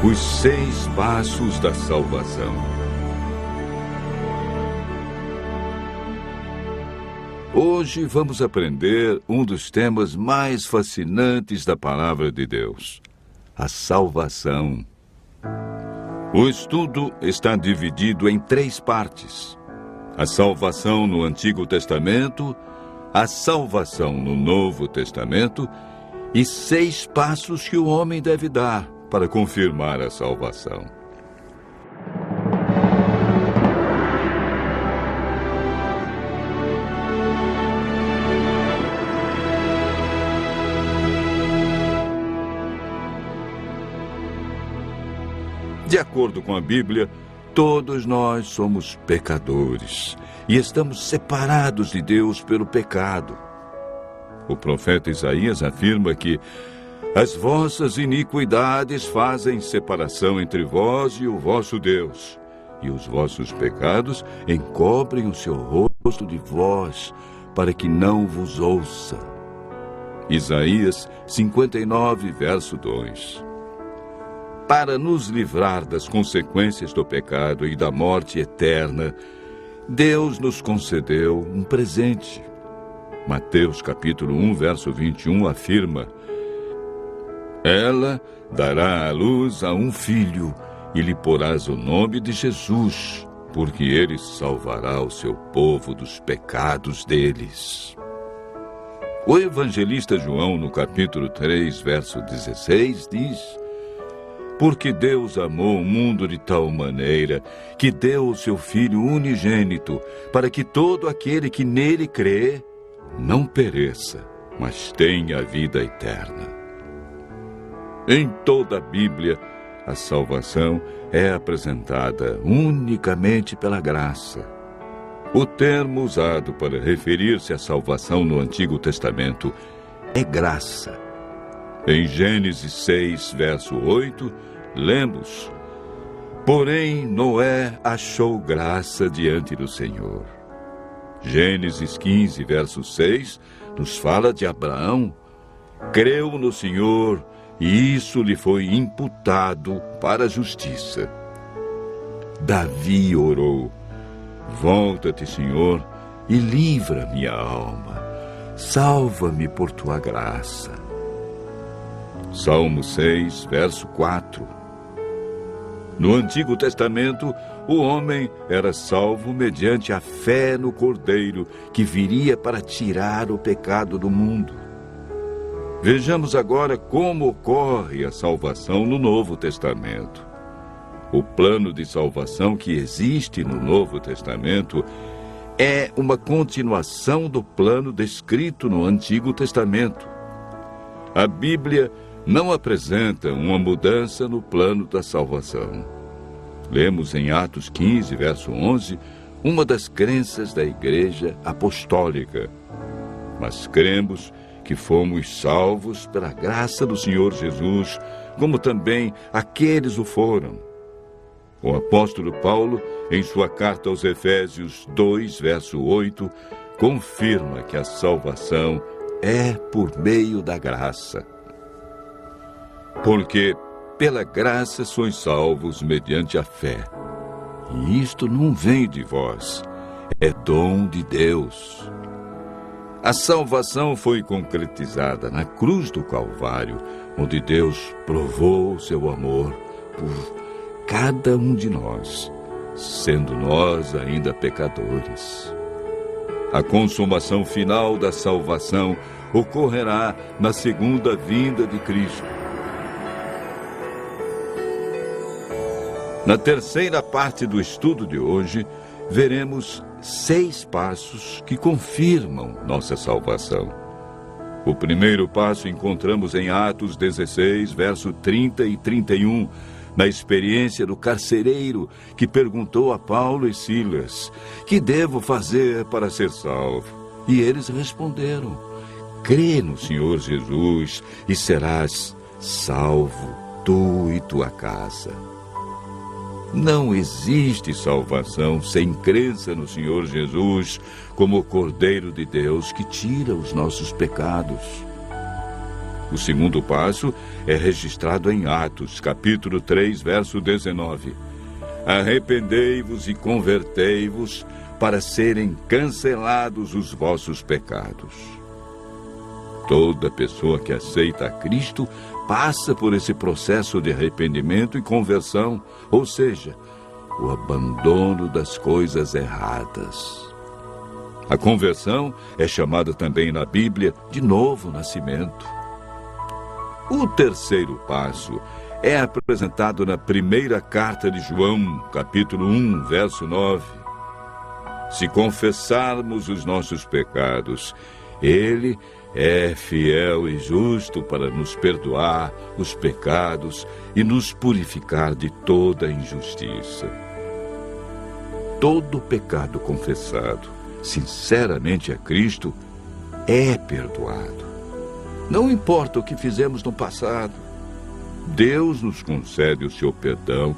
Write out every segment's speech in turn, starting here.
Os 6 passos da salvação. Hoje vamos aprender um dos temas mais fascinantes da Palavra de Deus: a salvação. O estudo está dividido em 3 partes: a salvação no Antigo Testamento, a salvação no Novo Testamento e 6 passos que o homem deve dar para confirmar a salvação. De acordo com a Bíblia, todos nós somos pecadores e estamos separados de Deus pelo pecado. O profeta Isaías afirma que as vossas iniquidades fazem separação entre vós e o vosso Deus, e os vossos pecados encobrem o seu rosto de vós, para que não vos ouça. Isaías 59, verso 2. Para nos livrar das consequências do pecado e da morte eterna, Deus nos concedeu um presente. Mateus capítulo 1, verso 21 afirma: ela dará à luz a um filho, e lhe porás o nome de Jesus, porque ele salvará o seu povo dos pecados deles. O evangelista João, no capítulo 3, verso 16, diz: porque Deus amou o mundo de tal maneira que deu o seu Filho unigênito, para que todo aquele que nele crê não pereça, mas tenha a vida eterna. Em toda a Bíblia, a salvação é apresentada unicamente pela graça. O termo usado para referir-se à salvação no Antigo Testamento é graça. Em Gênesis 6, verso 8, lemos: porém Noé achou graça diante do Senhor. Gênesis 15, verso 6, nos fala de Abraão. Creu no Senhor, e isso lhe foi imputado para a justiça. Davi orou: volta-te, Senhor, e livra minha alma. Salva-me por tua graça. Salmo 6, verso 4. No Antigo Testamento, o homem era salvo mediante a fé no Cordeiro, que viria para tirar o pecado do mundo. Vejamos agora como ocorre a salvação no Novo Testamento. O plano de salvação que existe no Novo Testamento é uma continuação do plano descrito no Antigo Testamento. A Bíblia não apresenta uma mudança no plano da salvação. Lemos em Atos 15, verso 11, uma das crenças da Igreja Apostólica. Mas cremos que fomos salvos pela graça do Senhor Jesus, como também aqueles o foram. O apóstolo Paulo, em sua carta aos Efésios 2, verso 8, confirma que a salvação é por meio da graça. Porque pela graça sois salvos mediante a fé. E isto não vem de vós, é dom de Deus. A salvação foi concretizada na cruz do Calvário, onde Deus provou o seu amor por cada um de nós, sendo nós ainda pecadores. A consumação final da salvação ocorrerá na segunda vinda de Cristo. Na terceira parte do estudo de hoje, veremos 6 passos que confirmam nossa salvação. O primeiro passo encontramos em Atos 16, verso 30 e 31, na experiência do carcereiro que perguntou a Paulo e Silas: que devo fazer para ser salvo? E eles responderam: crê no Senhor Jesus e serás salvo, tu e tua casa. Não existe salvação sem crença no Senhor Jesus como o Cordeiro de Deus que tira os nossos pecados. O segundo passo é registrado em Atos, capítulo 3, verso 19. Arrependei-vos e convertei-vos para serem cancelados os vossos pecados. Toda pessoa que aceita a Cristo passa por esse processo de arrependimento e conversão, ou seja, o abandono das coisas erradas. A conversão é chamada também na Bíblia de novo nascimento. O terceiro passo é apresentado na primeira carta de João, capítulo 1, verso 9. Se confessarmos os nossos pecados, Ele é fiel e justo para nos perdoar os pecados e nos purificar de toda injustiça. Todo pecado confessado sinceramente a Cristo é perdoado. Não importa o que fizemos no passado, Deus nos concede o seu perdão,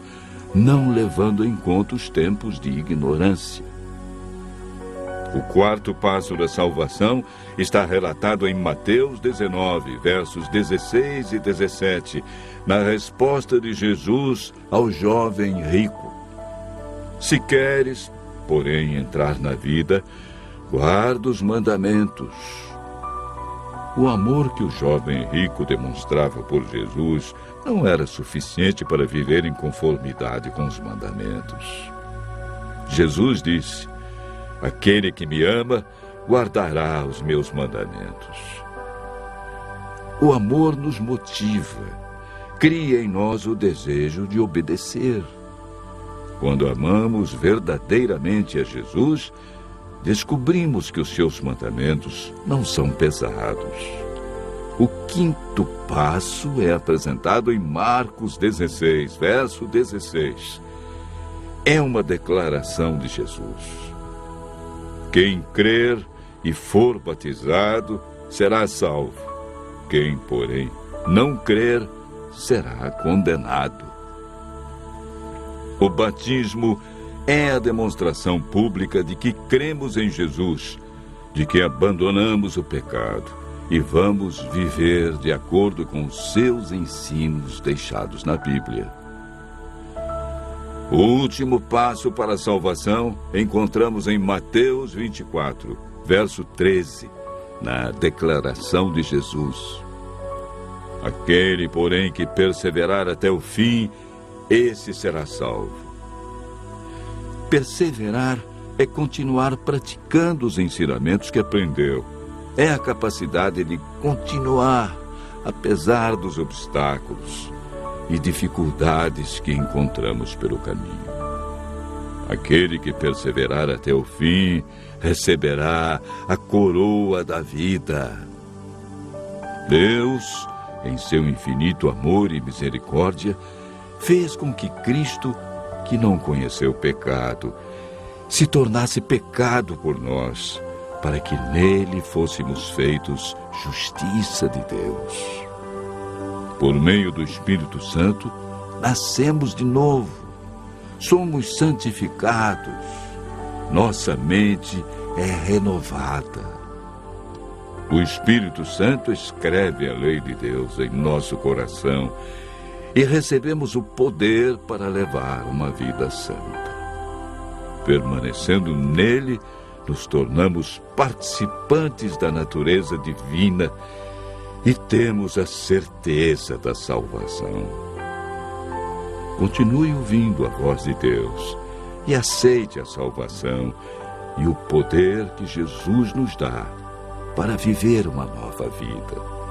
não levando em conta os tempos de ignorância. O quarto passo da salvação está relatado em Mateus 19, versos 16 e 17, na resposta de Jesus ao jovem rico. Se queres, porém, entrar na vida, guarda os mandamentos. O amor que o jovem rico demonstrava por Jesus não era suficiente para viver em conformidade com os mandamentos. Jesus disse: aquele que me ama, guardará os meus mandamentos. O amor nos motiva, cria em nós o desejo de obedecer. Quando amamos verdadeiramente a Jesus, descobrimos que os seus mandamentos não são pesados. O quinto passo é apresentado em Marcos 16, verso 16. É uma declaração de Jesus. Quem crer e for batizado será salvo. Quem, porém, não crer será condenado. O batismo é a demonstração pública de que cremos em Jesus, de que abandonamos o pecado e vamos viver de acordo com os seus ensinos deixados na Bíblia. O último passo para a salvação encontramos em Mateus 24, verso 13, na declaração de Jesus. Aquele, porém, que perseverar até o fim, esse será salvo. Perseverar é continuar praticando os ensinamentos que aprendeu. É a capacidade de continuar, apesar dos obstáculos e dificuldades que encontramos pelo caminho. Aquele que perseverar até o fim receberá a coroa da vida. Deus, em seu infinito amor e misericórdia, fez com que Cristo, que não conheceu pecado, se tornasse pecado por nós, para que nele fôssemos feitos justiça de Deus. Por meio do Espírito Santo, nascemos de novo, somos santificados, nossa mente é renovada. O Espírito Santo escreve a lei de Deus em nosso coração e recebemos o poder para levar uma vida santa. Permanecendo nele, nos tornamos participantes da natureza divina e temos a certeza da salvação. Continue ouvindo a voz de Deus e aceite a salvação e o poder que Jesus nos dá para viver uma nova vida.